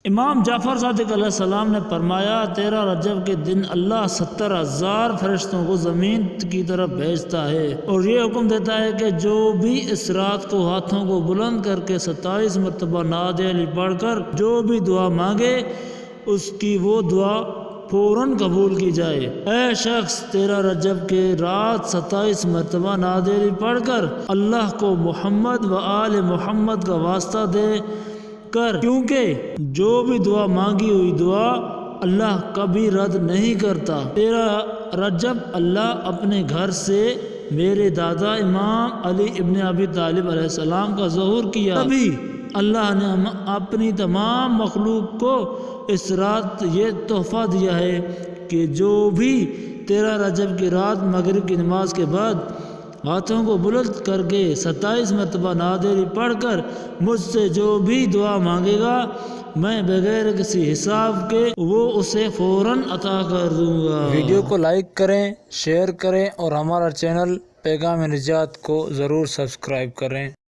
امام جعفر صادق علیہ السلام نے فرمایا 13 رجب کے دن اللہ 70,000 فرشتوں کو زمین کی طرف بھیجتا ہے اور یہ حکم دیتا ہے کہ جو بھی اس رات کو ہاتھوں کو بلند کر کے 27 مرتبہ نعت علی پڑھ کر جو بھی دعا مانگے اس کی وہ دعا فوراً قبول کی جائے۔ اے شخص 13 رجب کے رات 27 مرتبہ نعت علی پڑھ کر اللہ کو محمد و آل محمد کا واسطہ دے کر، کیونکہ جو بھی دعا مانگی ہوئی دعا اللہ کبھی رد نہیں کرتا۔ 13 رجب اللہ اپنے گھر سے میرے دادا امام علی ابن ابی طالب علیہ السلام کا ظہور کیا، تبھی اللہ نے اپنی تمام مخلوق کو اس رات یہ تحفہ دیا ہے کہ جو بھی 13 رجب کی رات مغرب کی نماز کے بعد ہاتھوں کو بلند کر کے 27 مرتبہ نعت علی پڑھ کر مجھ سے جو بھی دعا مانگے گا میں بغیر کسی حساب کے وہ اسے فوراً عطا کر دوں گا۔ ویڈیو کو لائک کریں، شیئر کریں اور ہمارا چینل پیغام نجات کو ضرور سبسکرائب کریں۔